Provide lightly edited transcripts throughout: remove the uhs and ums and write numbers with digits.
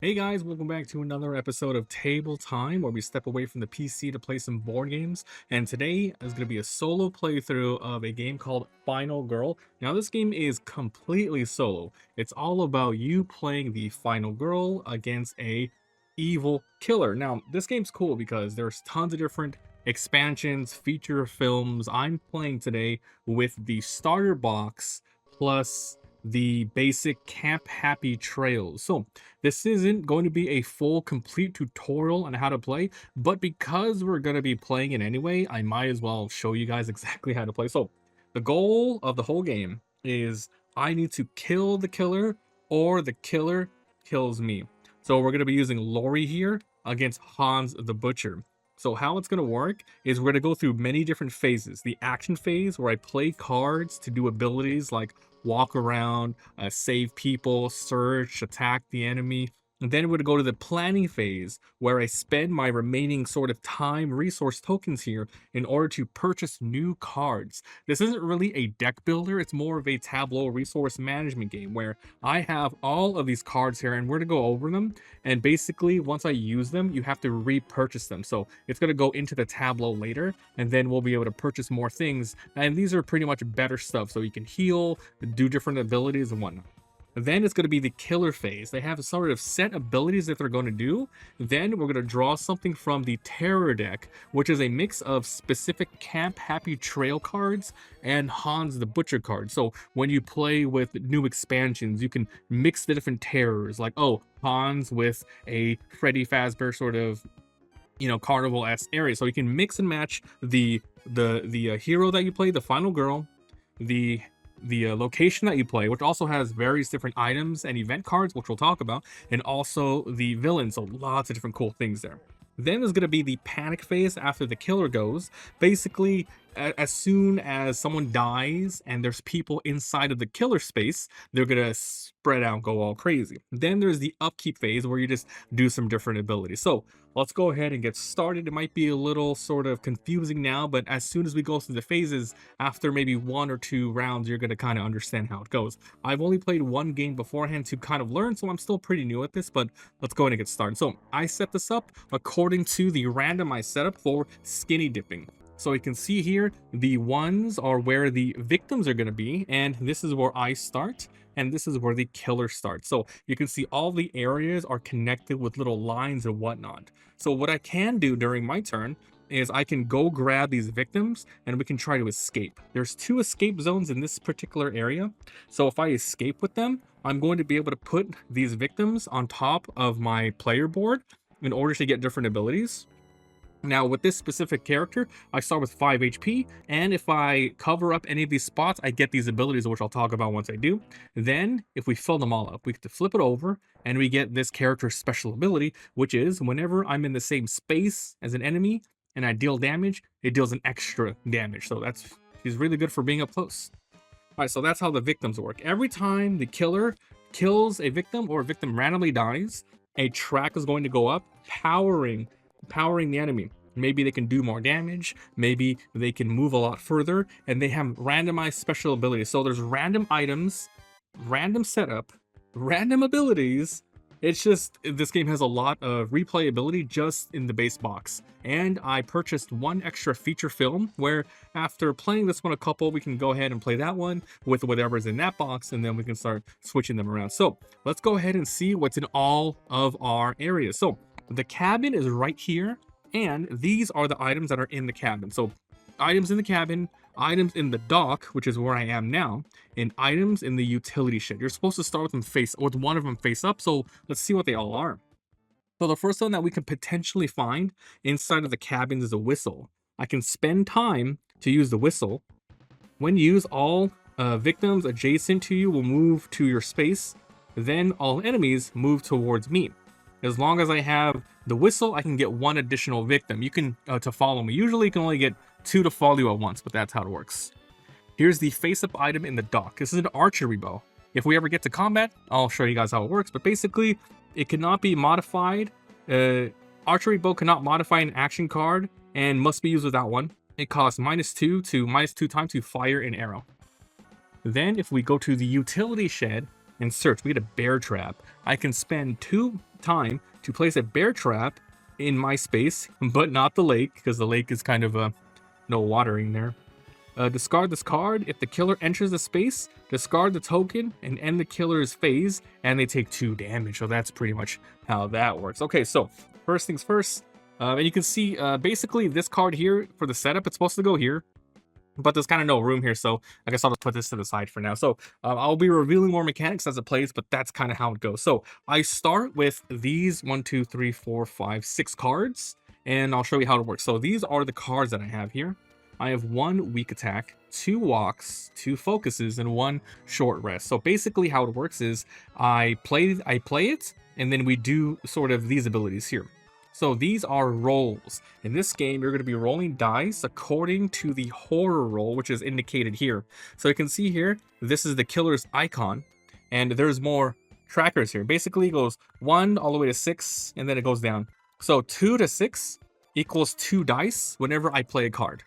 Hey guys, welcome back to another episode of Table Time, where we step away from the PC to play some board games. And today is going to be a solo playthrough of a game called Final Girl. Now, this game is completely solo. It's all about you playing the final girl against a evil killer. Now, this game's cool because there's tons of different expansions, feature films. I'm playing today with the starter box plus the basic Camp Happy Trails. So this isn't going to be a full complete tutorial on how to play, but because we're going to be playing it anyway, I might as well show you guys exactly how to play. So the goal of the whole game is I need to kill the killer or the killer kills me. So we're going to be using Laurie here against Hans the Butcher. So how it's going to work is we're going to go through many different phases. The action phase, where I play cards to do abilities like walk around, save people, search, attack the enemy. And then we're going to go to the planning phase, where I spend my remaining sort of time resource tokens here in order to purchase new cards. This isn't really a deck builder, it's more of a tableau resource management game where I have all of these cards here and we're going to go over them. And basically, once I use them, you have to repurchase them. So it's going to go into the tableau later, and then we'll be able to purchase more things. And these are pretty much better stuff, so you can heal, do different abilities and whatnot. Then it's going to be the killer phase. They have a sort of set abilities that they're going to do. Then we're going to draw something from the terror deck, which is a mix of specific Camp Happy Trail cards and Hans the Butcher cards. So when you play with new expansions, you can mix the different terrors, like, oh, Hans with a Freddy Fazbear sort of, carnival-esque area. So you can mix and match the hero that you play, the final girl, the location that you play, which also has various different items and event cards, which we'll talk about, and also the villain. So lots of different cool things there. Then there's going to be the panic phase after the killer goes. Basically, as soon as someone dies and there's people inside of the killer space, they're going to spread out and go all crazy. Then there's the upkeep phase, where you just do some different abilities. So let's go ahead and get started. It might be a little sort of confusing now, but as soon as we go through the phases, after maybe 1 or 2 rounds, you're going to kind of understand how it goes. I've only played one game beforehand to kind of learn, so I'm still pretty new at this, but let's go ahead and get started. So I set this up according to the randomized setup for skinny dipping. So you can see here, the ones are where the victims are going to be, and this is where I start, and this is where the killer starts. So you can see all the areas are connected with little lines and whatnot. So what I can do during my turn is I can go grab these victims and we can try to escape. There's 2 escape zones in this particular area. So if I escape with them, I'm going to be able to put these victims on top of my player board in order to get different abilities. Now, with this specific character, I start with 5 HP, and if I cover up any of these spots, I get these abilities, which I'll talk about once I do. Then, if we fill them all up, we get to flip it over, and we get this character's special ability, which is whenever I'm in the same space as an enemy and I deal damage, it deals an extra damage. So she's really good for being up close. All right, so that's how the victims work. Every time the killer kills a victim or a victim randomly dies, a track is going to go up, powering the enemy. Maybe they can do more damage, maybe they can move a lot further, and they have randomized special abilities. So there's random items, random setup, random abilities. It's just, this game has a lot of replayability just in the base box. And I purchased 1 extra feature film, where after playing this one a couple, we can go ahead and play that one with whatever's in that box, and then we can start switching them around. So let's go ahead and see what's in all of our areas. So the cabin is right here, and these are the items that are in the cabin. So items in the cabin, items in the dock, which is where I am now, and items in the utility shed. You're supposed to start with one of them face up, so let's see what they all are. So the first one that we could potentially find inside of the cabin is a whistle. I can spend time to use the whistle. When used, all victims adjacent to you will move to your space. Then all enemies move towards me. As long as I have the whistle, I can get 1 additional victim. You can to follow me. Usually you can only get 2 to follow you at once, but that's how it works. Here's the face-up item in the dock. This is an archery bow. If we ever get to combat, I'll show you guys how it works, but basically it cannot be modified. Archery bow cannot modify an action card and must be used without one. It costs -2 to -2 times to fire an arrow. Then if we go to the utility shed, and search. We get a bear trap. I can spend 2 time to place a bear trap in my space, but not the lake, because the lake is kind of no watering there. Discard this card. If the killer enters the space, discard the token and end the killer's phase, and they take 2 damage. So that's pretty much how that works. Okay, so first things first. And you can see basically this card here for the setup, it's supposed to go here, but there's kind of no room here, so I guess I'll just put this to the side for now. So I'll be revealing more mechanics as it plays, but that's kind of how it goes. So I start with these 1, 2, 3, 4, 5, 6 cards, and I'll show you how it works. So these are the cards that I have here. I have 1 weak attack, 2 walks, 2 focuses, and 1 short rest. So basically how it works is I play it, and then we do sort of these abilities here. So these are rolls. In this game, you're going to be rolling dice according to the horror roll, which is indicated here. So you can see here, this is the killer's icon, and there's more trackers here. Basically, it goes 1 all the way to 6, and then it goes down. So 2 to 6 equals 2 dice whenever I play a card.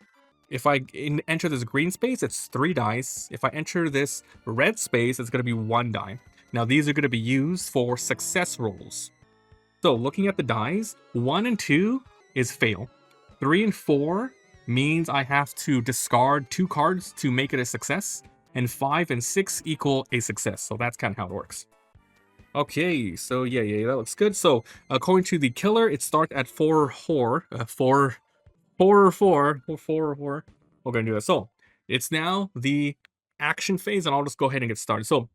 If I enter this green space, it's 3 dice. If I enter this red space, it's going to be 1 die. Now, these are going to be used for success rolls. So looking at the dice, 1 and 2 is fail. 3 and 4 means I have to discard 2 cards to make it a success. And 5 and 6 equal a success. So that's kind of how it works. Okay, so yeah, that looks good. So according to the killer, it starts at 4 horror. 4. We're gonna do that. So it's now the action phase, and I'll just go ahead and get started. So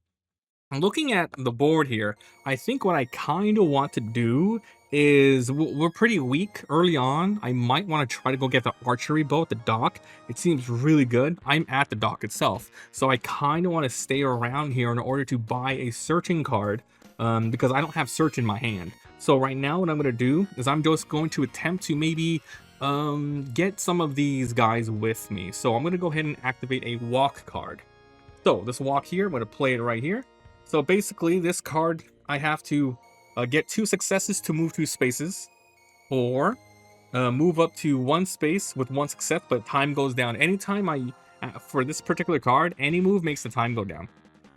looking at the board here, I think what I kind of want to do is we're pretty weak early on. I might want to try to go get the archery bow at the dock. It seems really good. I'm at the dock itself, so I kind of want to stay around here in order to buy a searching card because I don't have search in my hand. So right now what I'm going to do is I'm just going to attempt to maybe get some of these guys with me. So I'm going to go ahead and activate a walk card. So this walk here, I'm going to play it right here. So basically this card, I have to get 2 successes to move 2 spaces, or move up to 1 space with 1 success, but time goes down. Anytime for this particular card, any move makes the time go down.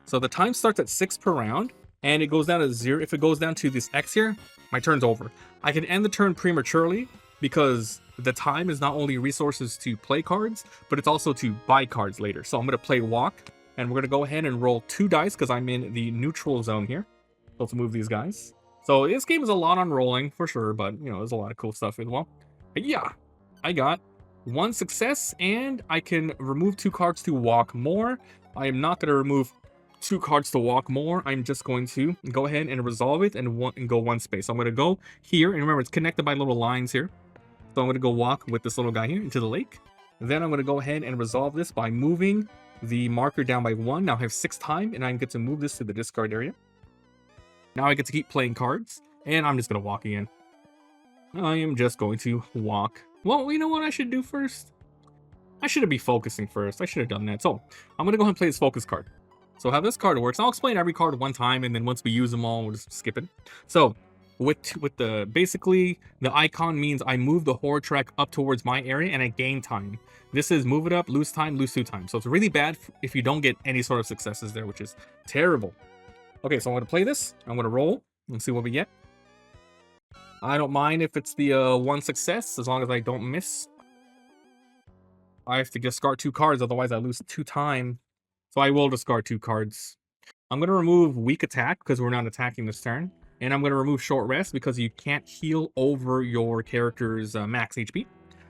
So the time starts at 6 per round, and it goes down to 0. If it goes down to this X here, my turn's over. I can end the turn prematurely, because the time is not only resources to play cards, but it's also to buy cards later. So I'm going to play walk, and we're going to go ahead and roll 2 dice because I'm in the neutral zone here. So let's move these guys. So this game is a lot on rolling for sure, but you know, there's a lot of cool stuff as well. But yeah, I got 1 success, and I can remove 2 cards to walk more. I am not going to remove 2 cards to walk more. I'm just going to go ahead and resolve it and go 1 space. So I'm going to go here, and remember, it's connected by little lines here. So I'm going to go walk with this little guy here into the lake. Then I'm going to go ahead and resolve this by moving the marker down by 1. Now I have 6 time, and I get to move this to the discard area. Now I get to keep playing cards, and I'm just going to walk again. I am just going to walk. Well, you know what I should do first? I should be focusing first. I should have done that. So I'm going to go ahead and play this focus card. So how this card works, I'll explain every card 1 time, and then once we use them all, we'll just skip it. So with the basically the icon means I move the horror track up towards my area and I gain time. This is move it up, lose time, lose 2 time. So it's really bad if you don't get any sort of successes there, which is terrible. Okay, so I'm going to play this. I'm going to roll and see what we get. I don't mind if it's the 1 success, as long as I don't miss. I have to discard 2 cards, otherwise I lose 2 time. So I will discard 2 cards. I'm going to remove weak attack because we're not attacking this turn. And I'm going to remove short rest because you can't heal over your character's max HP.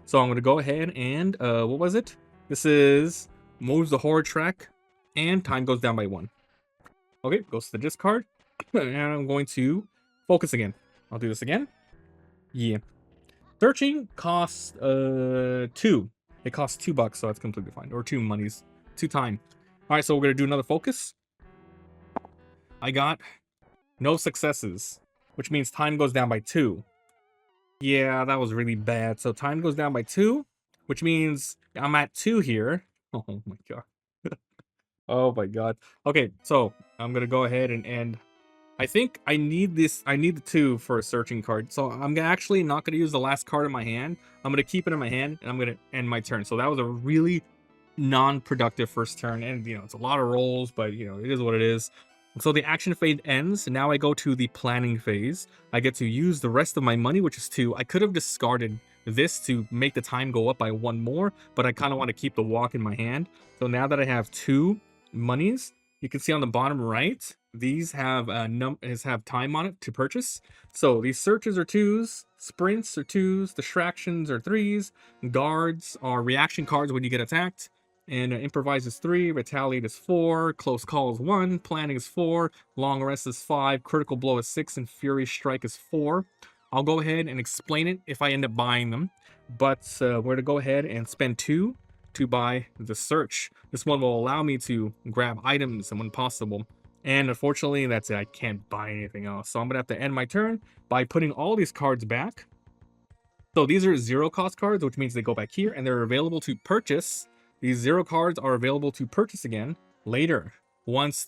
So I'm going to go ahead and, what was it? This is moves the horror track, and time goes down by 1. Okay, goes to the discard. And I'm going to focus again. I'll do this again. Yeah. Searching costs 2. It costs $2, so that's completely fine. Or 2 monies. 2 time. Alright, so we're going to do another focus. I got no successes, which means time goes down by 2. Yeah, that was really bad. So time goes down by 2, which means I'm at 2 here. Oh my god. Oh my god. Okay, so I'm gonna go ahead and end. I think I need this. I need the 2 for a searching card. So I'm actually not gonna use the last card in my hand. I'm gonna keep it in my hand, and I'm gonna end my turn. So that was a really non-productive first turn, and you know, it's a lot of rolls, but you know, it is what it is. So the action phase ends. Now I go to the planning phase. I get to use the rest of my money, which is 2. I could have discarded this to make the time go up by 1 more, but I kind of want to keep the walk in my hand. So now that I have 2 monies, you can see on the bottom right, these have have time on it to purchase. So these searches are 2s, sprints are 2s, distractions are 3s, guards are reaction cards when you get attacked. And improvise is 3, retaliate is 4, close call is 1, planning is 4, long rest is 5, critical blow is 6, and fury strike is 4. I'll go ahead and explain it if I end up buying them, but we're going to go ahead and spend 2 to buy the search. This one will allow me to grab items when possible. And unfortunately, that's it. I can't buy anything else. So I'm going to have to end my turn by putting all these cards back. So these are 0 cost cards, which means they go back here, and they're available to purchase. These 0 cards are available to purchase again later. Once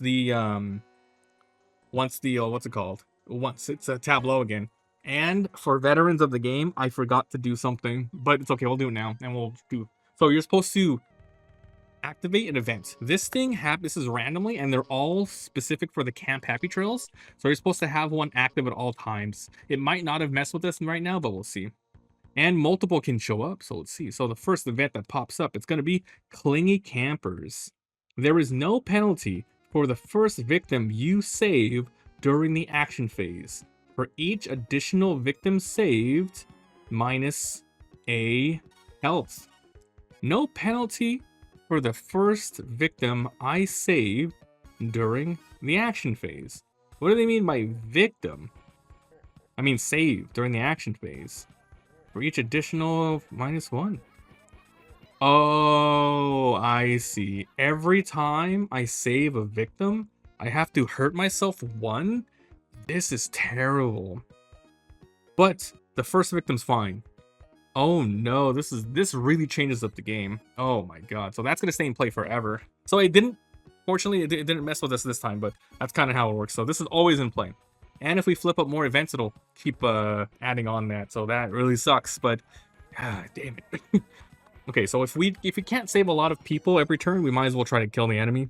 what's it called? Once it's a tableau again. And for veterans of the game, I forgot to do something, but it's okay. We'll do it now, and we'll do. So you're supposed to activate an event. This is randomly, and they're all specific for the Camp Happy Trails. So you're supposed to have one active at all times. It might not have messed with us right now, but we'll see. And multiple can show up, so let's see. So the first event that pops up, it's going to be Clingy Campers. There is no penalty for the first victim you save during the action phase. For each additional victim saved, minus a health. No penalty for the first victim I saved during the action phase. What do they mean by victim? I mean save during the action phase. For each additional -1. Oh, I see. Every time I save a victim, I have to hurt myself 1? This is terrible. But the first victim's fine. Oh no, this really changes up the game. Oh my god. So that's gonna stay in play forever. So fortunately, it didn't mess with us this time, but that's kind of how it works. So this is always in play. And if we flip up more events, it'll keep adding on that. So that really sucks, but damn it. Okay, so if we can't save a lot of people every turn, we might as well try to kill the enemy.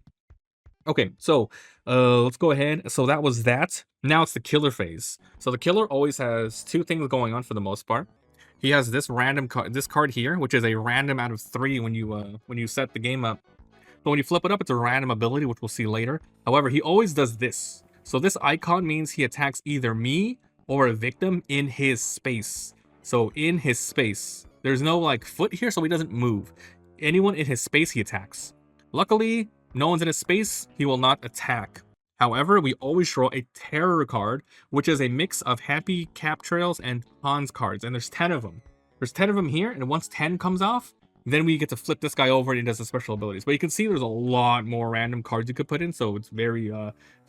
Okay, so let's go ahead. So that was that. Now it's the killer phase. So the killer always has 2 things going on for the most part. He has this card here, which is a random out of 3 when you set the game up. So when you flip it up, it's a random ability, which we'll see later. However, he always does this. So this icon means he attacks either me or a victim in his space. So in his space. There's no like foot here, so he doesn't move. Anyone in his space, he attacks. Luckily, no one's in his space, he will not attack. However, we always draw a terror card, which is a mix of happy cap trails and cons cards, and there's 10 of them. There's 10 of them here, and once 10 comes off, then we get to flip this guy over and he does the special abilities. But you can see there's a lot more random cards you could put in, so it's very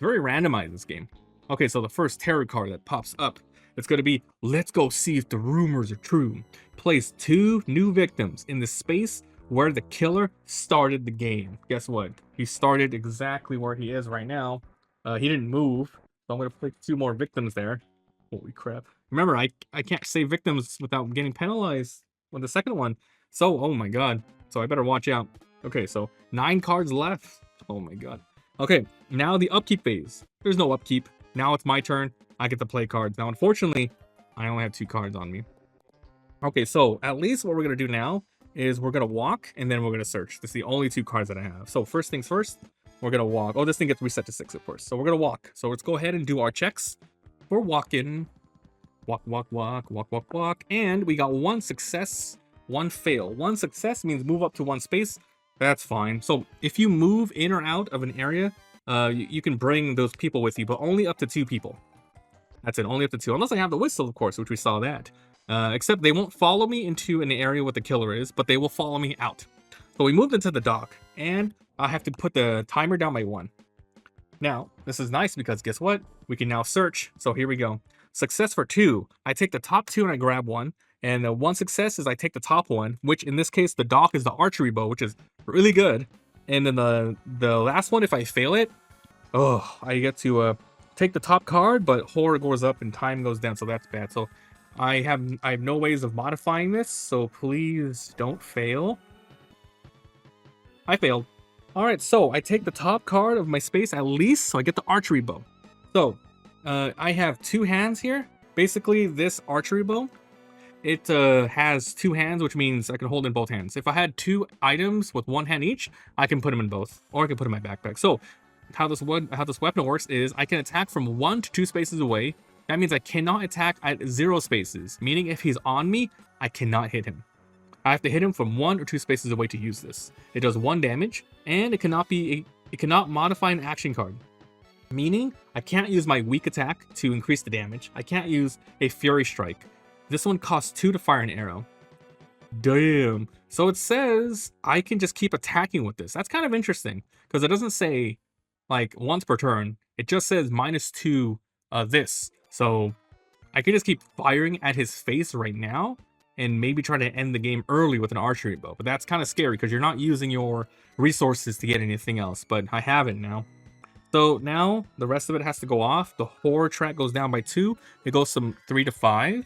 randomized, this game. Okay, so the first terror card that pops up, it's going to be, let's go see if the rumors are true. Place 2 new victims in the space where the killer started the game. Guess what? He started exactly where he is right now. He didn't move, so I'm going to place 2 more victims there. Holy crap. Remember, I can't save victims without getting penalized with the second one. So, oh my god. So I better watch out. Okay, so 9 cards left. Oh my god. Okay, now the upkeep phase. There's no upkeep. Now it's my turn. I get to play cards. Now, unfortunately, I only have 2 cards on me. Okay, so at least what we're going to do now is we're going to walk, and then we're going to search. This is the only 2 cards that I have. So first things first, we're going to walk. Oh, this thing gets reset to 6, of course. So we're going to walk. So let's go ahead and do our checks. We're walking. Walk, walk, walk, walk, walk, walk. And we got 1 success, 1 fail. 1 success means move up to 1 space. That's fine. So if you move in or out of an area, you can bring those people with you, but only up to 2 people. That's it, only up to 2. Unless I have the whistle, of course, which we saw that. Except they won't follow me into an area where the killer is, but they will follow me out. So we moved into the dock, and I have to put the timer down by 1. Now, this is nice because guess what? We can now search. So here we go. Success for 2. I take the top 2 and I grab 1. And the 1 success is I take the top 1, which in this case, the dock is the archery bow, which is really good. And then the last one, if I fail it, oh, I get to take the top card, but horror goes up and time goes down, so that's bad. So I have no ways of modifying this, so please don't fail. I failed. All right, so I take the top card of my space at least, so I get the archery bow. So I have 2 hands here. Basically, this archery bow, it has 2 hands, which means I can hold in both hands. If I had 2 items with 1 hand each, I can put them in both, or I can put them in my backpack. So how this weapon works is I can attack from 1 to 2 spaces away. That means I cannot attack at 0 spaces, meaning if he's on me, I cannot hit him. I have to hit him from 1 or 2 spaces away to use this. It does 1 damage, and it cannot modify an action card. Meaning, I can't use my weak attack to increase the damage. I can't use a Fury Strike. This one costs 2 to fire an arrow. Damn. So it says I can just keep attacking with this. That's kind of interesting, because it doesn't say, like, once per turn. It just says -2 this. So I can just keep firing at his face right now, and maybe try to end the game early with an archery bow. But that's kind of scary, because you're not using your resources to get anything else. But I have it now. So now the rest of it has to go off. The horror track goes down by 2. It goes from 3 to 5.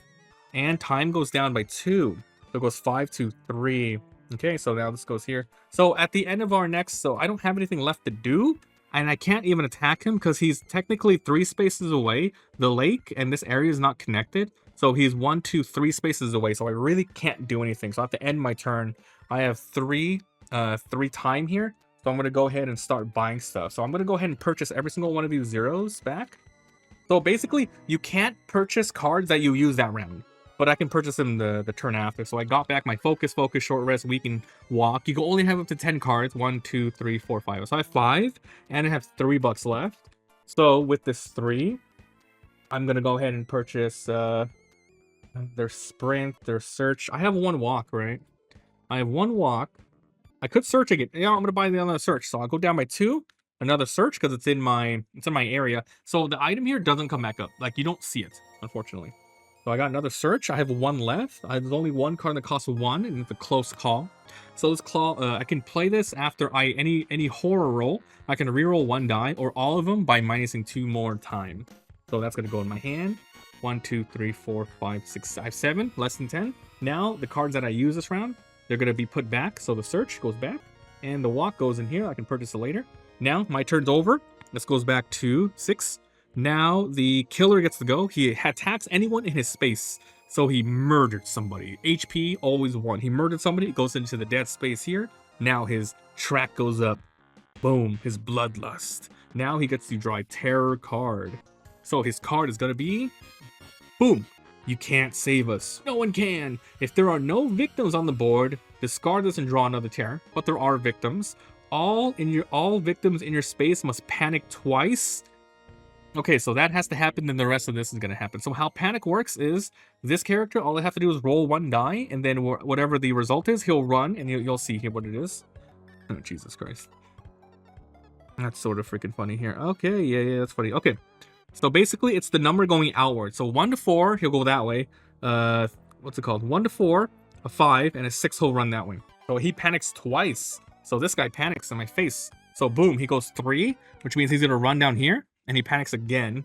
And time goes down by 2. So it goes 5 to 3. Okay, so now this goes here. So at the end of our next, so I don't have anything left to do. And I can't even attack him because he's technically 3 spaces away. The lake and this area is not connected. So he's 1, 2, 3 spaces away. So I really can't do anything. So I have to end my turn. I have 3 time here. So I'm going to go ahead and start buying stuff. So I'm going to go ahead and purchase every single one of these zeros back. So basically, you can't purchase cards that you use that round. But I can purchase them the turn after. So I got back my focus, short rest, weaken, walk. You can only have up to 10 cards. 1, 2, 3, 4, 5. So I have 5. And I have $3 left. So with this 3, I'm going to go ahead and purchase their sprint, their search. I have 1 walk, right? I have 1 walk. I could search again. Yeah, I'm gonna buy the other search. So I'll go down by 2, another search, because it's in my area. So the item here doesn't come back up. Like, you don't see it, unfortunately. So I got another search. I have 1 left. There's only 1 card that costs 1, and it's a close call. So this I can play this after any horror roll. I can reroll 1 die or all of them by minusing 2 more time. So that's gonna go in my hand. 1, 2, 3, 4, 5, 6, 7, less than 10. Now the cards that I use this round, they're going to be put back. So the search goes back and the walk goes in here. I can purchase it later. Now my turn's over. This goes back to 6. Now the killer gets to go. He attacks anyone in his space. So he murdered somebody. HP always 1. He murdered somebody. It goes into the dead space here. Now his track goes up. Boom. His bloodlust. Now he gets to draw a terror card. So his card is going to be... Boom. You can't save us. No one can. If there are no victims on the board, discard this and draw another terror. But there are victims. All victims in your space must panic twice. Okay, so that has to happen, then the rest of this is going to happen. So how panic works is this character, all I have to do is roll 1 die, and then whatever the result is, he'll run, and you'll see here what it is. Oh, Jesus Christ. That's sort of freaking funny here. Okay, yeah, that's funny. Okay. So basically, it's the number going outward. So 1 to 4, he'll go that way. What's it called? 1 to 4, a 5, and a 6 he'll run that way. So he panics twice. So this guy panics in my face. So boom, he goes 3, which means he's going to run down here, and he panics again.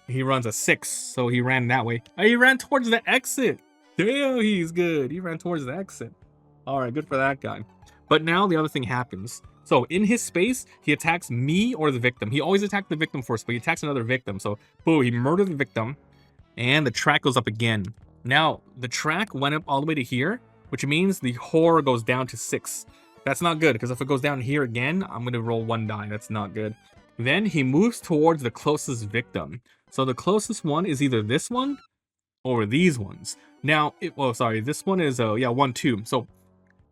He runs a 6, so he ran that way. Oh, he ran towards the exit. Damn, he's good. He ran towards the exit. All right, good for that guy. But now the other thing happens. So in his space, he attacks me or the victim. He always attacks the victim first, but he attacks another victim. So, boom, he murdered the victim, and the track goes up again. Now, the track went up all the way to here, which means the horror goes down to 6. That's not good, because if it goes down here again, I'm going to roll 1 die. That's not good. Then he moves towards the closest victim. So the closest one is either this one or these ones. Now, this one is, 1, 2. So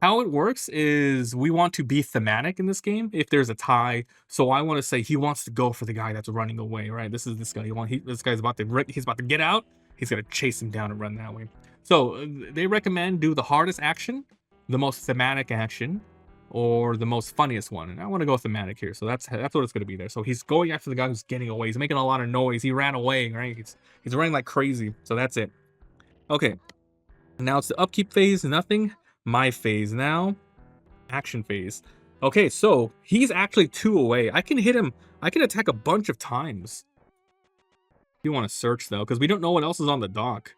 how it works is we want to be thematic in this game if there's a tie. So I want to say he wants to go for the guy that's running away, right? This is this guy. This guy's about to get out. He's going to chase him down and run that way. So they recommend do the hardest action, the most thematic action, or the most funniest one. And I want to go thematic here. So that's what it's going to be there. So he's going after the guy who's getting away. He's making a lot of noise. He ran away, right? He's running like crazy. So that's it. Okay. Now it's the upkeep phase. Nothing. My phase now. Action phase. Okay, so he's actually 2 away. I can hit him. I can attack a bunch of times. You want to search though, because we don't know what else is on the dock.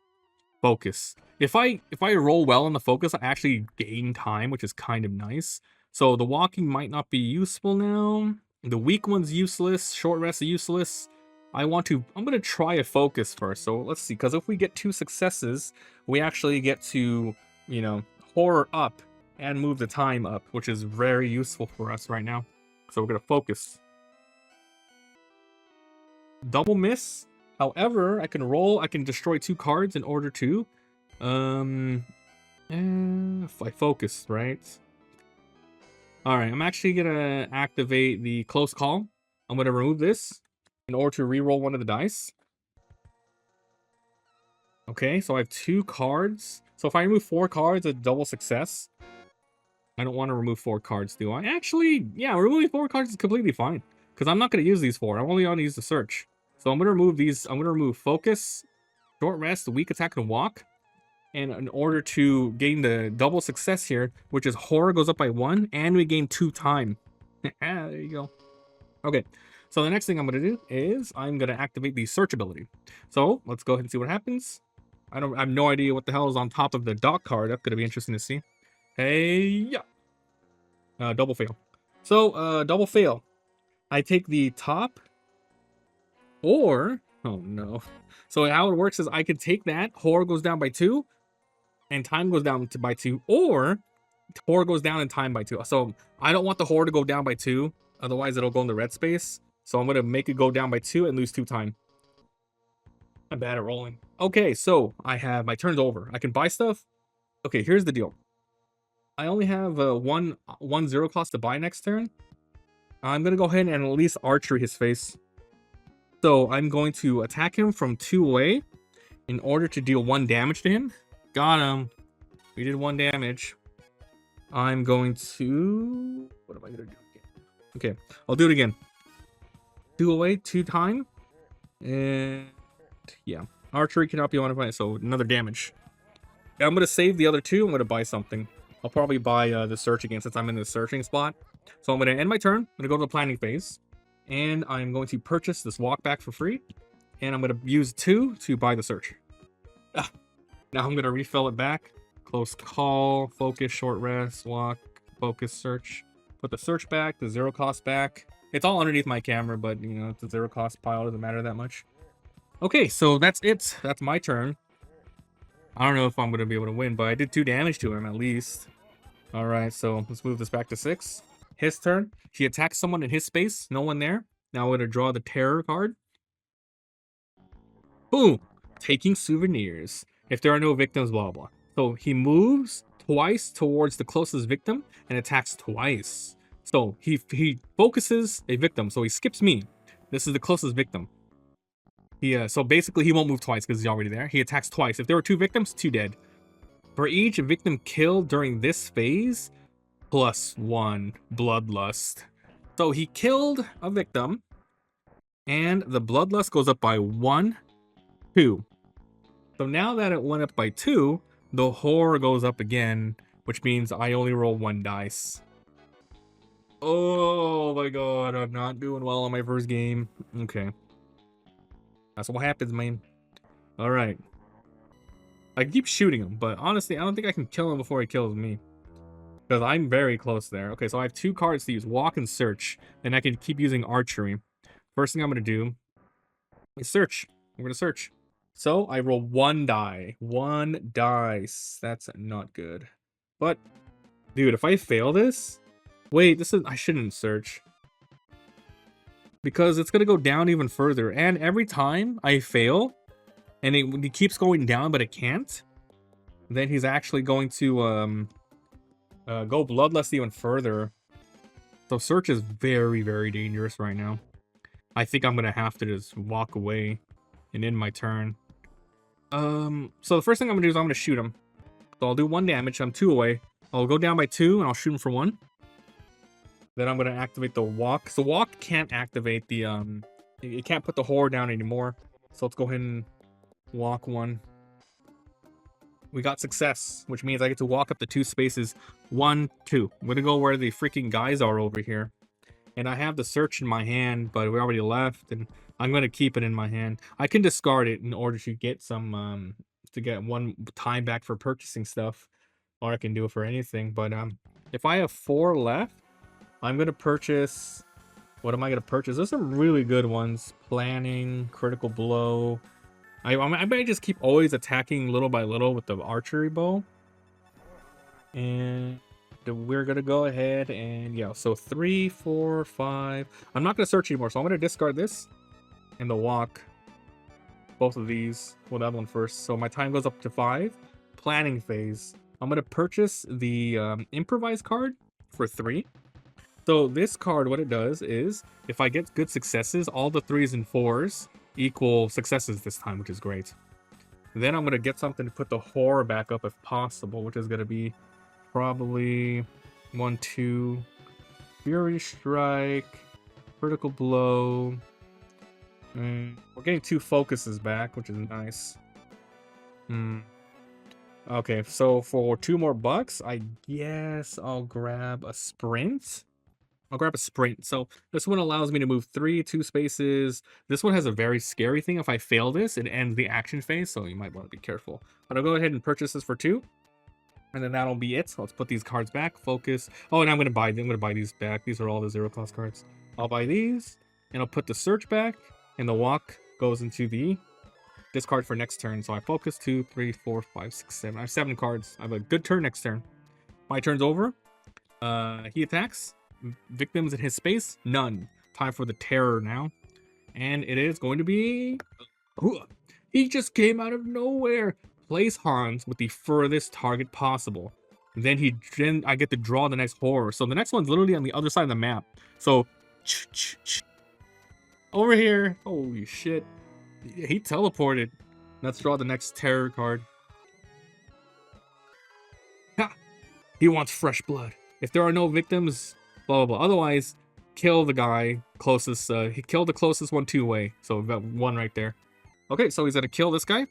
Focus. If I roll well on the focus, I actually gain time, which is kind of nice. So the walking might not be useful now. The weak one's useless. Short rest is useless. I'm gonna try a focus first. So let's see, because if we get 2 successes, we actually get to, you know, horror up and move the time up, which is very useful for us right now. So we're gonna focus. Double miss. However, I can destroy 2 cards in order to, if I focus, right? All right, I'm actually gonna activate the close call. I'm gonna remove this in order to re-roll one of the dice. Okay, so I have 2 cards. So if I remove 4 cards, a double success. I don't want to remove 4 cards, do I? Actually, yeah, removing 4 cards is completely fine. Because I'm not going to use these 4. I'm only going to use the search. So I'm going to remove these. I'm going to remove focus, short rest, weak attack, and walk. And in order to gain the double success here, which is horror goes up by 1, and we gain 2 time. There you go. Okay, so the next thing I'm going to do is I'm going to activate the search ability. So let's go ahead and see what happens. I have no idea what the hell is on top of the dot card. That's going to be interesting to see. Hey, yeah. Double fail. So, double fail. I take the top, or, oh no. So how it works is I can take that, horror goes down by 2, and time goes down by 2, or horror goes down and time by 2. So I don't want the horror to go down by 2, otherwise it'll go in the red space. So I'm going to make it go down by 2 and lose 2 time. I'm bad at rolling. Okay, so I have, my turn's over. I can buy stuff. Okay, here's the deal. I only have one 0 cost to buy next turn. I'm going to go ahead and at least archery his face. So I'm going to attack him from 2 away in order to deal 1 damage to him. Got him. We did 1 damage. I'm going to... What am I going to do again? Okay, I'll do it again. 2 away, 2 time. And yeah, archery cannot be modified, so another damage. I'm going to save the other 2. I'm going to buy something. I'll probably buy the search again since I'm in the searching spot. So I'm going to end my turn. I'm going to go to the planning phase. And I'm going to purchase this walk back for free. And I'm going to use 2 to buy the search. Now I'm going to refill it back. Close call, focus, short rest, walk, focus, search. Put the search back, the 0 cost back. It's all underneath my camera, but, you know, it's a 0 cost pile. Doesn't matter that much. Okay, so that's it. That's my turn. I don't know if I'm going to be able to win, but I did 2 damage to him at least. Alright, so let's move this back to 6. His turn. He attacks someone in his space. No one there. Now I'm going to draw the terror card. Boom! Taking souvenirs. If there are no victims, blah, blah. So he moves twice towards the closest victim and attacks twice. So he focuses a victim. So he skips me. This is the closest victim. So basically he won't move twice because he's already there. He attacks twice. If there were 2 victims, 2 dead. For each victim killed during this phase, +1 bloodlust. So he killed a victim, and the bloodlust goes up by 1, 2. So now that it went up by 2, the horror goes up again, which means I only roll 1 dice. Oh my god, I'm not doing well on my first game. Okay. That's what happens, man. Alright. I keep shooting him, but honestly, I don't think I can kill him before he kills me. Because I'm very close there. Okay, so I have 2 cards to use, walk and search. And I can keep using archery. First thing I'm going to do is search. I'm going to search. So I roll 1 die. 1 dice. That's not good. But, dude, if I fail this... Wait, I shouldn't search. Because it's going to go down even further. And every time I fail, and it keeps going down, but it can't, then he's actually going to go bloodlust even further. So search is very, very dangerous right now. I think I'm going to have to just walk away and end my turn. So the first thing I'm going to do is I'm going to shoot him. So I'll do 1 damage. I'm 2 away. I'll go down by 2 and I'll shoot him for 1. Then I'm going to activate the walk. So walk can't activate the, it can't put the horror down anymore. So let's go ahead and walk 1. We got success, which means I get to walk up the 2 spaces. 1, 2. I'm going to go where the freaking guys are over here. And I have the search in my hand, but we already left, and I'm going to keep it in my hand. I can discard it in order to get some, to get 1 time back for purchasing stuff. Or I can do it for anything, but If I have 4 left, I'm gonna purchase. What am I gonna purchase? There's some really good ones. Planning, critical blow. I might just keep always attacking little by little with the archery bow. And we're gonna go ahead and yeah, so 3, 4, 5. I'm not gonna search anymore, so I'm gonna discard this and the walk. Both of these. Well, that one first. So my time goes up to 5. Planning phase. I'm gonna purchase the improvise card for 3. So this card, what it does is, if I get good successes, all the 3s and 4s equal successes this time, which is great. Then I'm gonna get something to put the horror back up if possible, which is gonna be probably 1, 2, Fury Strike, Critical Blow. We're getting 2 focuses back, which is nice. Okay, so for 2 more bucks, I guess I'll grab a sprint. I'll grab a sprint. So this one allows me to move 3, 2 spaces. This one has a very scary thing. If I fail this, it ends the action phase, so you might want to be careful. But I'll go ahead and purchase this for 2. And then that'll be it. So let's put these cards back. Focus. Oh, and I'm gonna buy these back. These are all the 0 cost cards. I'll buy these, and I'll put the search back, and the walk goes into the discard for next turn. So I focus 2, 3, 4, 5, 6, 7. I have 7 cards. I have a good turn next turn. My turn's over. He attacks. Victims in his space? None. Time for the terror now. And it is going to be... He just came out of nowhere. Place Hans with the furthest target possible. Then I get to draw the next horror. So the next one's literally on the other side of the map. So... Over here. Holy shit. He teleported. Let's draw the next terror card. Ha! He wants fresh blood. If there are no victims... Blah, blah, blah. Otherwise, kill the guy closest. He killed the closest one 2-way. So we've got 1 right there. Okay, so he's gonna kill this guy.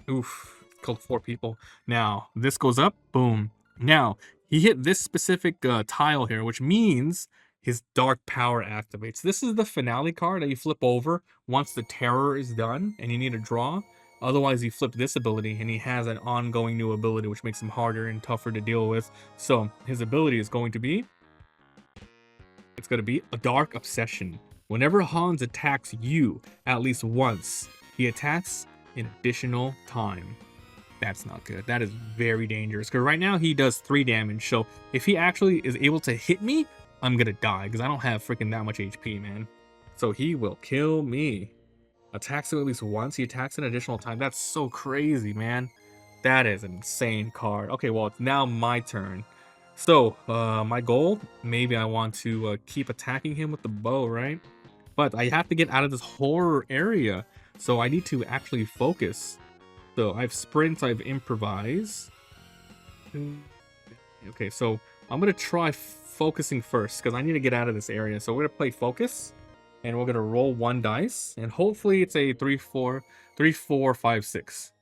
Oof. Killed 4 people. Now, this goes up. Boom. Now, he hit this specific tile here, which means his dark power activates. This is the finale card that you flip over once the terror is done and you need a draw. Otherwise, you flip this ability and he has an ongoing new ability, which makes him harder and tougher to deal with. So his ability is going to be... It's going to be a Dark Obsession. Whenever Hans attacks you at least once, he attacks an additional time. That's not good. That is very dangerous. Because right now he does 3 damage. So if he actually is able to hit me, I'm going to die. Because I don't have freaking that much HP, man. So he will kill me. Attacks you at least once. He attacks an additional time. That's so crazy, man. That is an insane card. Okay, well, it's now my turn. So, my goal, maybe I want to keep attacking him with the bow, right? But I have to get out of this horror area. So I need to actually focus. So I have sprint, I have improvise. Okay, so I'm going to try focusing first because I need to get out of this area. So we're going to play focus. And we're going to roll 1 dice. And hopefully it's a 3, 4, 5, 6.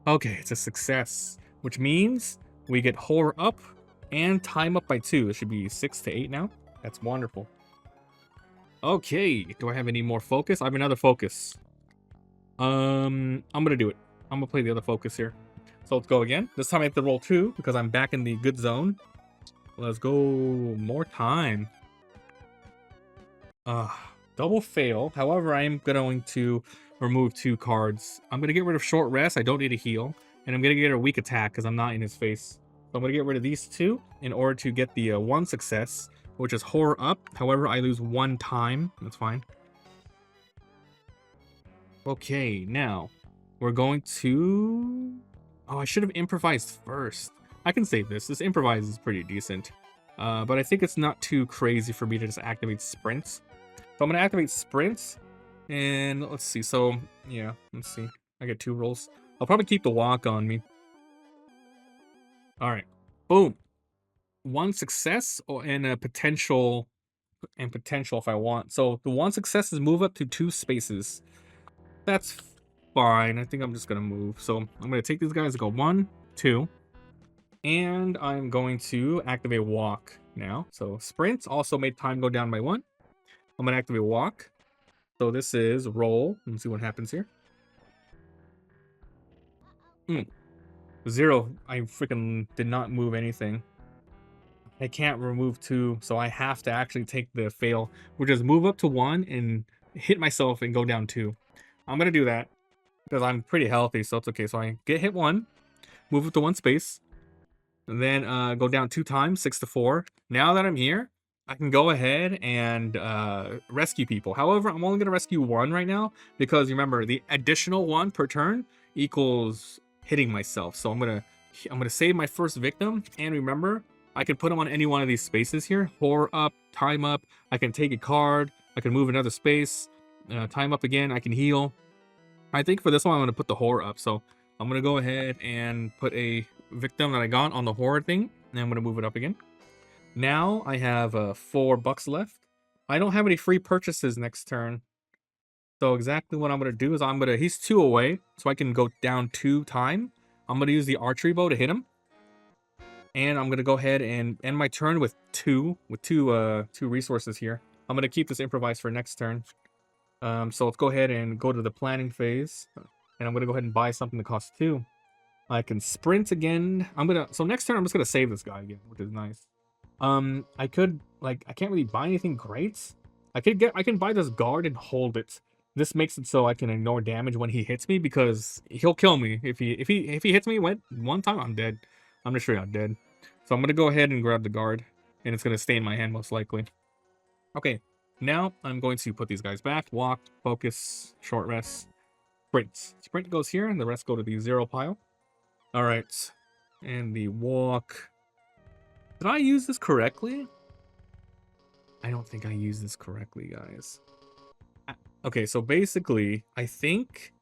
Okay, it's a success. Which means... we get horror up and time up by 2. It should be 6 to 8 now. That's wonderful. Okay, do I have any more focus? I have another focus. I'm gonna do it. I'm gonna play the other focus here. So let's go again. This time I have to roll 2 because I'm back in the good zone. Let's go more time. Double fail. However, I am going to remove 2 cards. I'm gonna get rid of short rest. I don't need a heal. And I'm going to get a weak attack because I'm not in his face. So I'm going to get rid of these 2 in order to get the 1 success, which is horror up. However, I lose 1 time. That's fine. Okay, now we're going to... Oh, I should have improvised first. I can save this. This improvise is pretty decent. But I think it's not too crazy for me to just activate sprints. So I'm going to activate sprints. And let's see. So, yeah, let's see. I get 2 rolls. I'll probably keep the walk on me. All right. Boom. 1 success and a potential if I want. So the 1 success is move up to 2 spaces. That's fine. I think I'm just going to move. So I'm going to take these guys and go 1, 2. And I'm going to activate walk now. So sprint also made time go down by 1. I'm going to activate walk. So this is roll. Let's see what happens here. 0. I freaking did not move anything. I can't remove 2, so I have to actually take the fail, which is move up to 1 and hit myself and go down 2. I'm gonna do that because I'm pretty healthy, so it's okay. So I get hit 1, move up to 1 space, and then go down 2 times, 6 to 4. Now that I'm here, I can go ahead and rescue people. However, I'm only gonna rescue 1 right now because remember the additional 1 per turn equals hitting myself. So I'm gonna save my first victim, and remember, I can put him on any one of these spaces here. Horror up, time up. I can take a card. I can move another space. Time up again. I can heal. I think for this one, I'm gonna put the horror up. So I'm gonna go ahead and put a victim that I got on the horror thing, and I'm gonna move it up again. Now I have $4 left. I don't have any free purchases next turn. So exactly what I'm gonna do is he's 2 away, so I can go down 2 time. I'm gonna use the archery bow to hit him. And I'm gonna go ahead and end my turn with two resources here. I'm gonna keep this improvised for next turn. So let's go ahead and go to the planning phase. And I'm gonna go ahead and buy something that costs 2. I can sprint again. So next turn I'm just gonna save this guy again, which is nice. I can't really buy anything great. I can buy this guard and hold it. This makes it so I can ignore damage when he hits me because he'll kill me. If he hits me one time, I'm dead. I'm just straight out dead. So I'm gonna go ahead and grab the guard, and it's gonna stay in my hand most likely. Okay, now I'm going to put these guys back. Walk, focus, short rest, sprint. Sprint goes here, and the rest go to the 0 pile. All right, and the walk. Did I use this correctly? I don't think I used this correctly, guys. Okay, so basically, I think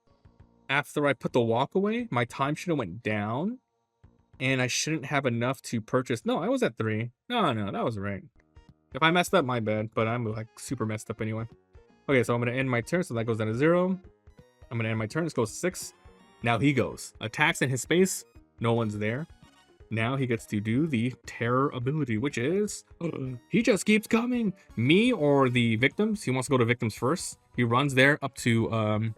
after I put the walk away, my time should have went down, and I shouldn't have enough to purchase. No, I was at 3. No, that was right. If I messed up, my bad, but I'm like super messed up anyway. Okay, so I'm gonna end my turn, so that goes down to 0. I'm gonna end my turn, this goes to 6. Now he goes. Attacks in his space, no one's there. Now he gets to do the terror ability, which is he just keeps coming. Me or the victims. He wants to go to victims first. He runs there up to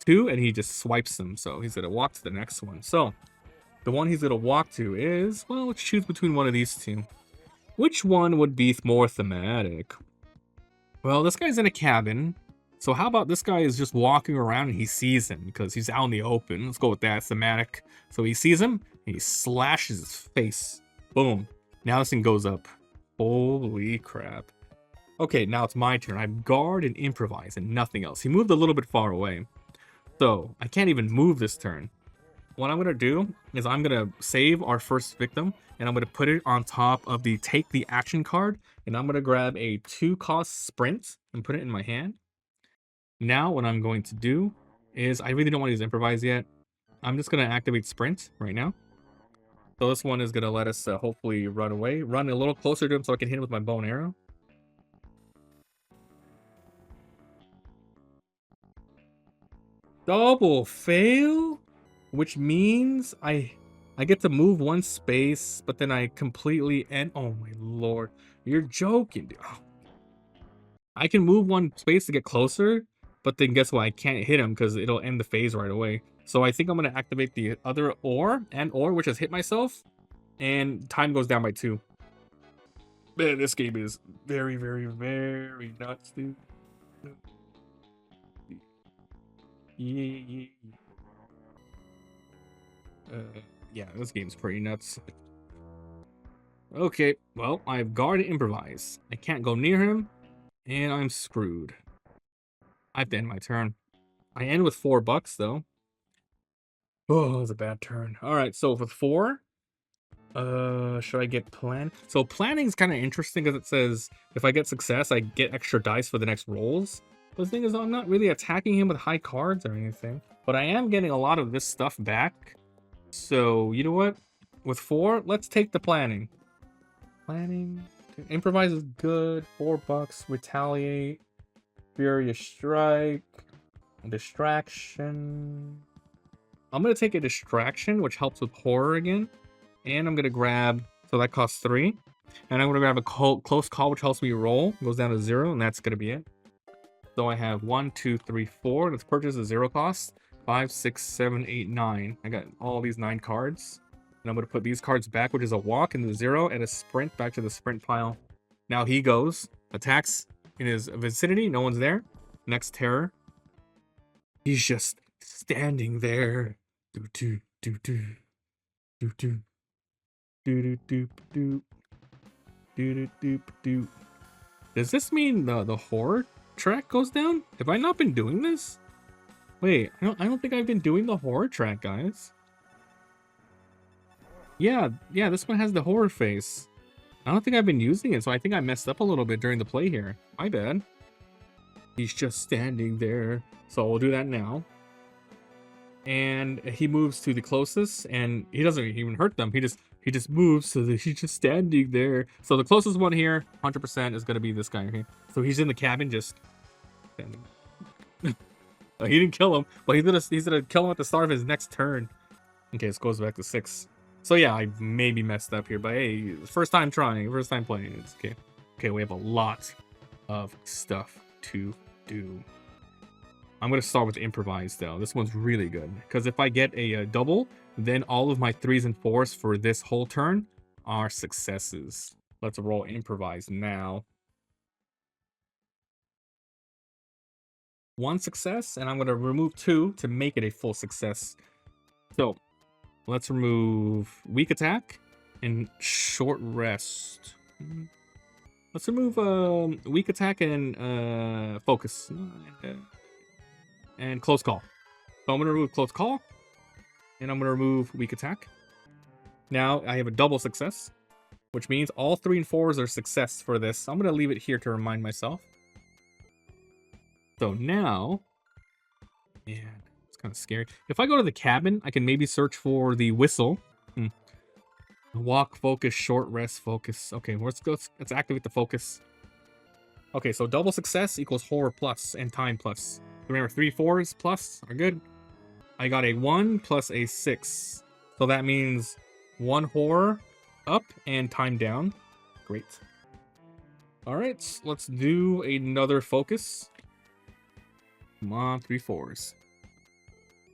2, and he just swipes them. So he's gonna walk to the next one. So the one he's gonna walk to is, well, let's choose between one of these 2. Which one would be more thematic? Well, this guy's in a cabin. So how about this guy is just walking around and he sees him because he's out in the open. Let's go with that, thematic. So he sees him and he slashes his face. Boom. Now this thing goes up. Holy crap. Okay, now it's my turn. I have guard and improvise and nothing else. He moved a little bit far away. So I can't even move this turn. What I'm going to do is I'm going to save our first victim, and I'm going to put it on top of the take the action card, and I'm going to grab a 2-cost sprint and put it in my hand. Now what I'm going to do is, I really don't want to use improvise yet. I'm just going to activate sprint right now. So this one is going to let us hopefully run away. Run a little closer to him so I can hit him with my bow and arrow. Double fail? Which means I get to move 1 space, but then I completely end. Oh my lord. You're joking, dude. Oh. I can move 1 space to get closer, but then guess what? I can't hit him because it'll end the phase right away. So I think I'm going to activate the other or, which has hit myself, and time goes down by 2. Man, this game is very, very, very nuts, dude. Yeah. Yeah, this game's pretty nuts. Okay, well, I have guard and improvise. I can't go near him, and I'm screwed. I have to end my turn. I end with $4 though. Oh, that was a bad turn. All right, so with 4, should I get plan? So planning is kind of interesting because it says if I get success, I get extra dice for the next rolls. But the thing is, I'm not really attacking him with high cards or anything, but I am getting a lot of this stuff back. So you know what? With 4, let's take the planning. Planning. Improvise is good. $4. Retaliate. Furious strike. Distraction. I'm gonna take a distraction, which helps with horror again. And I'm gonna grab, so that costs 3. And I'm gonna grab a close call, which helps me roll. Goes down to 0, and that's gonna be it. So I have 1, 2, 3, 4. Let's purchase a 0 cost. 5, 6, 7, 8, 9. I got all these 9 cards. And I'm going to put these cards back, which is a walk into the 0 and a sprint back to the sprint pile. Now he goes, attacks in his vicinity. No one's there. Next terror. He's just standing there. Do do do do do do do do do do do do. Does this mean the horror track goes down? Have I not been doing this? Wait, I don't think I've been doing the horror track, guys. Yeah, this one has the horror face. I don't think I've been using it, so I think I messed up a little bit during the play here. My bad. He's just standing there. So we'll do that now. And he moves to the closest, and he doesn't even hurt them. He just moves, so that he's just standing there. So the closest one here, 100%, is gonna be this guy here. So he's in the cabin, just standing. He didn't kill him, but he's gonna kill him at the start of his next turn. Okay, this goes back to 6. So yeah, I maybe messed up here, but hey, first time trying, first time playing. It's okay. Okay, we have a lot of stuff to do. I'm gonna start with improvise though. This one's really good because if I get a double, then all of my 3s and 4s for this whole turn are successes. Let's roll improvise now. 1 success, and I'm gonna remove 2 to make it a full success. So let's remove weak attack and short rest. Let's remove weak attack and focus and close call. So I'm gonna remove close call, and I'm gonna remove weak attack. Now I have a double success, which means all 3 and 4s are success for this. I'm gonna leave it here to remind myself. So now, man, it's kind of scary. If I go to the cabin, I can maybe search for the whistle. Walk, focus, short rest, focus. Okay, let's go. Let's activate the focus. Okay, so double success equals horror plus and time plus. Remember, 3 4s plus are good. I got a 1 plus a 6. So that means 1 horror up and time down. Great. All right, let's do another focus. Come on, 3 4s.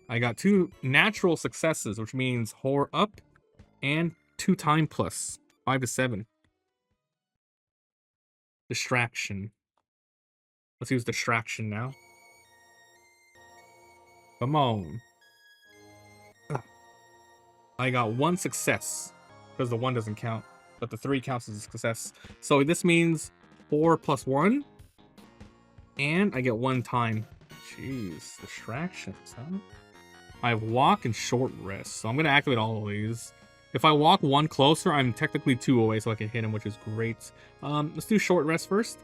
I got 2 natural successes, which means horror up and 2 time plus. 5 to 7. Distraction. Let's use distraction now. Come on. I got 1 success because the 1 doesn't count, but the 3 counts as a success. So this means 4 plus 1, and I get 1 time. Jeez, distractions, huh? I have walk and short rest, so I'm gonna activate all of these. If I walk 1 closer, I'm technically 2 away, so I can hit him, which is great. Let's do short rest first,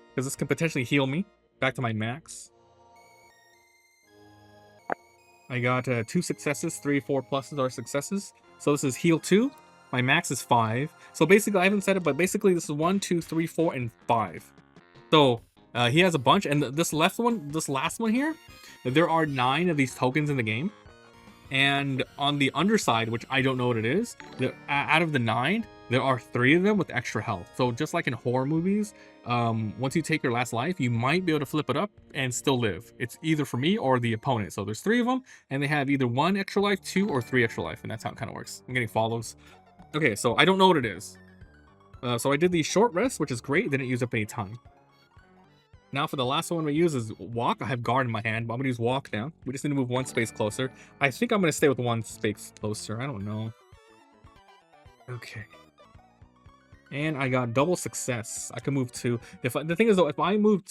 because this can potentially heal me back to my max. I got 2 successes, 3 4 pluses are successes. So this is heal 2. My max is 5. So basically, I haven't said it, but basically this is 1, 2, 3, 4, and 5. So he has a bunch, and this last one here, there are 9 of these tokens in the game. And on the underside, which I don't know what it is, out of the 9, there are 3 of them with extra health. So just like in horror movies, once you take your last life, you might be able to flip it up and still live. It's either for me or the opponent. So there's 3 of them, and they have either 1 extra life, 2, or 3 extra life, and that's how it kind of works. I'm getting follows. Okay, so I don't know what it is. So I did the short rest, which is great. Didn't use up any time. Now for the last one we use is walk. I have guard in my hand, but I'm gonna use walk now. We just need to move 1 space closer. I think I'm gonna stay with 1 space closer. I don't know. Okay. And I got double success. I can move 2. The thing is though, if I move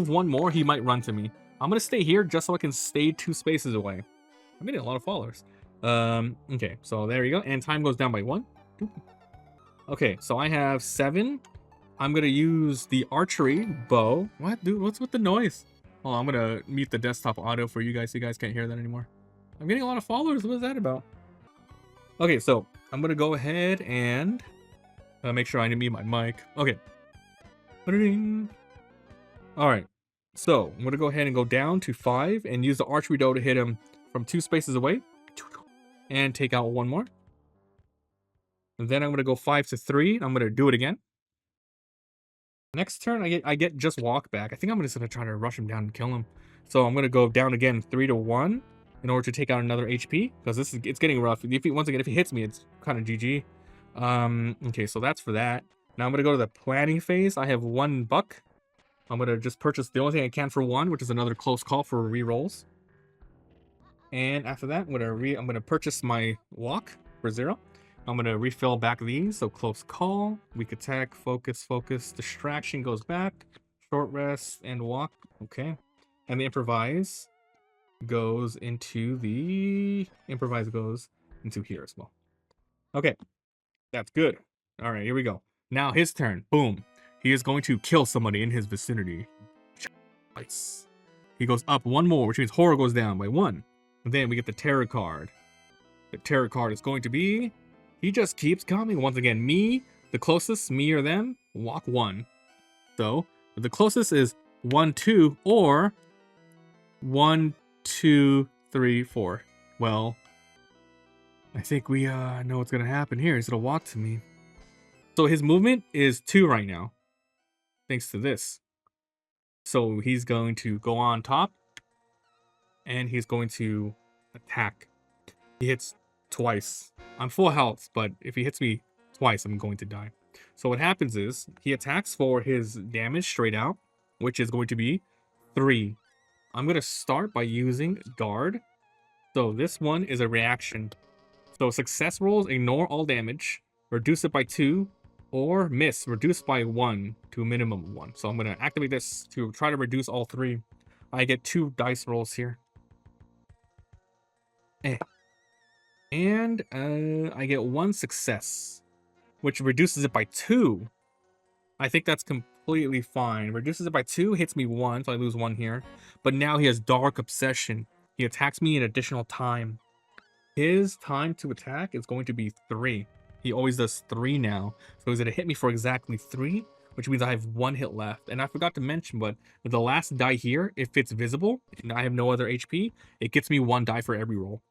1 more, he might run to me. I'm gonna stay here just so I can stay 2 spaces away. I'm getting a lot of followers. Okay, so there you go. And time goes down by 1. Okay, so I have 7. I'm gonna use the archery bow. What, dude? What's with the noise? Oh, I'm gonna mute the desktop audio for you guys so you guys can't hear that anymore. I'm getting a lot of followers. What is that about? Okay, so I'm gonna go ahead and make sure I mute my mic. Okay. All right. So I'm gonna go ahead and go down to 5 and use the archery bow to hit him from 2 spaces away, and take out 1 more. And then I'm gonna go 5 to 3. I'm gonna do it again. Next turn, I get just walk back. I think I'm just gonna try to rush him down and kill him. So I'm gonna go down again, 3 to 1, in order to take out another HP, because it's getting rough. Once again, if he hits me, it's kind of GG. Okay, so that's for that. Now I'm gonna go to the planning phase. I have $1. I'm gonna just purchase the only thing I can for 1, which is another close call for re-rolls. And after that, I'm gonna purchase my walk for 0. I'm gonna refill back these. So close call, weak attack, focus, distraction goes back, short rest, and walk. Okay, and the improvise goes into here as well. Okay, that's good. All right, here we go. Now his turn. Boom. He is going to kill somebody in his vicinity. Nice. He goes up 1 more, which means horror goes down by 1. And then we get the terror card. The terror card is going to be, he just keeps coming. Once again, me, the closest, me or them, walk 1. So the closest is 1, 2, or 1, 2, 3, 4. Well, I think we know what's gonna happen here. He's gonna walk to me. So his movement is 2 right now, thanks to this. So he's going to go on top, and he's going to attack. He hits twice. I'm full health, but if he hits me twice, I'm going to die. So what happens is, he attacks for his damage straight out, which is going to be 3. I'm going to start by using guard. So this one is a reaction. So success rolls, ignore all damage, reduce it by 2, or miss, reduce by 1 to a minimum of 1. So I'm going to activate this to try to reduce all 3. I get 2 dice rolls here. And I get 1 success, which reduces it by 2. I think that's completely fine. Reduces it by 2, hits me 1, so I lose 1 here. But now he has Dark Obsession. He attacks me an additional time. His time to attack is going to be 3. He always does 3 now. So he's going to hit me for exactly 3, which means I have 1 hit left. And I forgot to mention, but with the last die here, if it's visible, and I have no other HP, it gets me 1 die for every roll.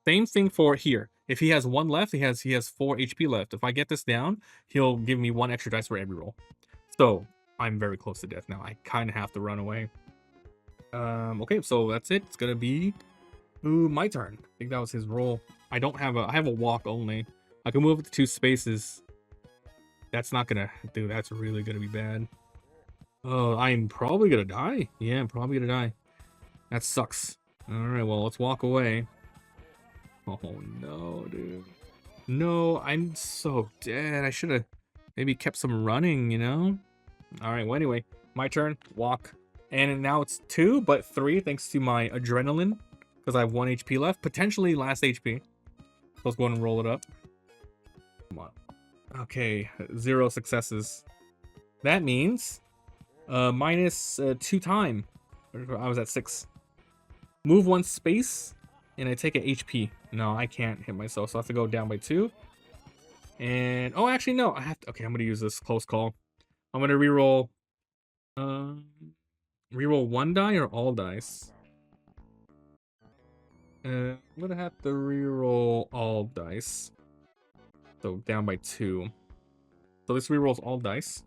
Same thing for here. If he has 1 left, he has 4 HP left. If I get this down, he'll give me 1 extra dice for every roll. So I'm very close to death now. I kind of have to run away. Okay, so that's it. It's gonna be my turn. I think that was his roll. I have a walk only. I can move it to 2 spaces. That's not gonna do. That's really gonna be bad. Oh, I'm probably gonna die. Yeah, I'm probably gonna die. That sucks. All right, well, let's walk away. Oh no, dude. No, I'm so dead. I should have maybe kept some running, you know? Alright, well, anyway, my turn. Walk. And now it's 2, but 3 thanks to my adrenaline, because I have 1 HP left. Potentially last HP. Let's go ahead and roll it up. Come on. Okay, 0 successes. That means minus 2 time. I was at 6. Move 1 space, and I take an HP. No, I can't hit myself, so I have to go down by 2. And oh, actually no, I have to. Okay, I'm gonna use this close call. I'm gonna reroll. Reroll 1 die or all dice. I'm gonna have to reroll all dice. So down by 2. So this rerolls all dice.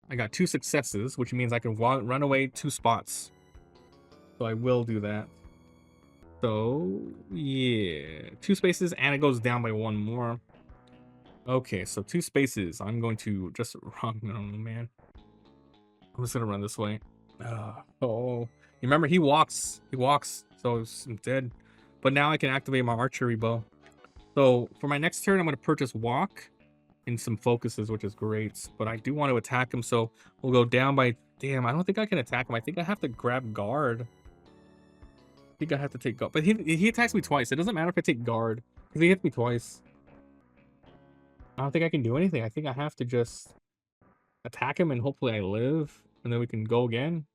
I got 2 successes, which means I can run away 2 spots. So I will do that. So yeah, 2 spaces, and it goes down by 1 more. Okay, so 2 spaces. I'm going to just run. Oh man, I'm just gonna run this way. Oh, remember he walks. So I'm dead. But now I can activate my archery bow. So for my next turn, I'm gonna purchase walk and some focuses, which is great. But I do want to attack him, so we'll go down by. Damn, I don't think I can attack him. I think I have to grab guard. I think I have to take guard. But he attacks me twice. It doesn't matter if I take guard, because he hits me twice. I don't think I can do anything. I think I have to just attack him and hopefully I live, and then we can go again.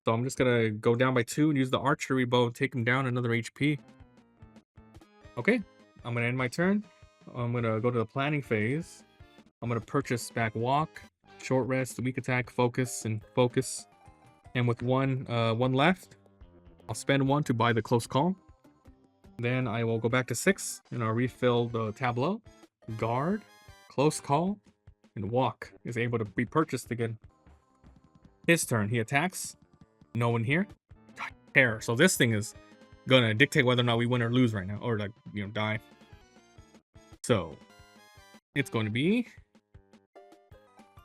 So I'm just gonna go down by 2 and use the archery bow, take him down another HP. Okay, I'm gonna end my turn. I'm gonna go to the planning phase. I'm gonna purchase back walk, short rest, weak attack, focus, and focus. And with one left, I'll spend 1 to buy the close call. Then I will go back to 6 and I'll refill the tableau. Guard, close call, and walk is able to be purchased again. His turn. He attacks. No one here. terror. So this thing is gonna dictate whether or not we win or lose right now, or like, you know, die. So it's going to be,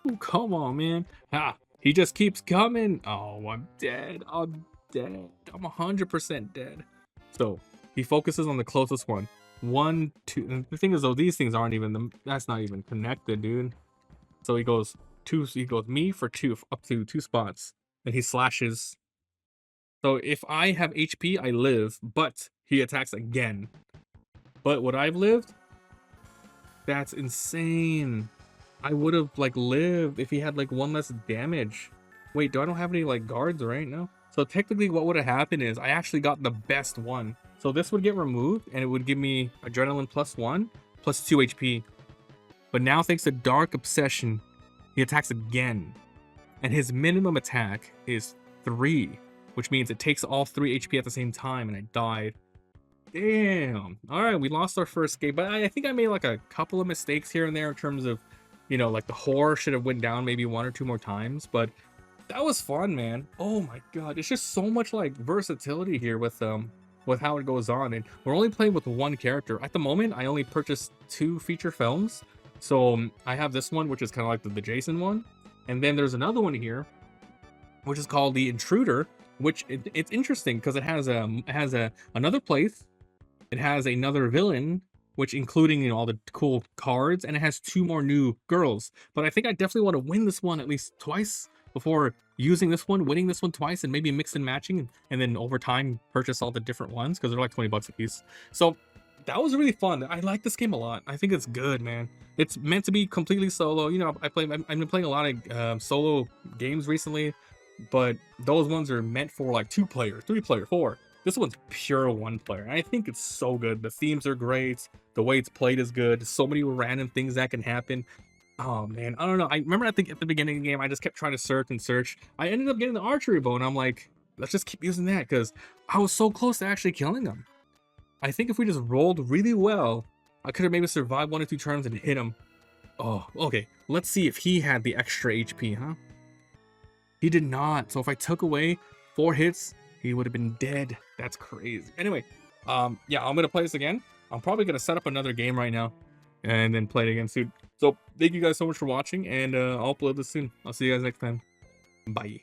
ooh, come on, man. Ah, he just keeps coming. Oh, I'm dead. I'm dead. I'm 100% dead. So he focuses on the closest one. 1, 2. And the thing is, though, these things aren't even that's not even connected, dude. So he goes me for 2, up to 2 spots. And he slashes. So if I have HP, I live, but he attacks again. But would I've lived? That's insane. I would have like lived if he had like 1 less damage. Wait, do I don't have any like guards right now? So technically what would have happened is I actually got the best one. So this would get removed and it would give me adrenaline +1, +2 HP. But now thanks to Dark Obsession, he attacks again. And his minimum attack is 3, which means it takes all 3 HP at the same time, and I died. Damn. Alright, we lost our first game, but I think I made like a couple of mistakes here and there in terms of, you know, like the horror should have went down maybe 1 or 2 more times, but that was fun, man. Oh my god, it's just so much like versatility here with how it goes on, and we're only playing with 1 character. At the moment, I only purchased 2 feature films. So I have this one, which is kind of like the Jason one, and then there's another one here, which is called the Intruder, which it's interesting because it has another place, it has another villain, which including, you know, all the cool cards, and it has 2 more new girls. But I think I definitely want to win this one at least twice before using this one, winning this one twice, and maybe mix and matching, and then over time purchase all the different ones because they're like 20 bucks a piece. So that was really fun. I like this game a lot. I think it's good, man. It's meant to be completely solo. You know, I've been playing a lot of solo games recently, but those ones are meant for like 2 player, 3 player, 4. This one's pure 1 player. I think it's so good. The themes are great. The way it's played is good. So many random things that can happen. Oh man, I don't know. I remember at the beginning of the game, I just kept trying to search and search. I ended up getting the archery bow, and I'm like, let's just keep using that because I was so close to actually killing him. I think if we just rolled really well, I could have maybe survived 1 or 2 turns and hit him. Oh, okay. Let's see if he had the extra HP, huh? He did not. So if I took away 4 hits, he would have been dead. That's crazy. Anyway, yeah, I'm gonna play this again. I'm probably gonna set up another game right now and then play it again soon. So thank you guys so much for watching, and I'll upload this soon. I'll see you guys next time. Bye.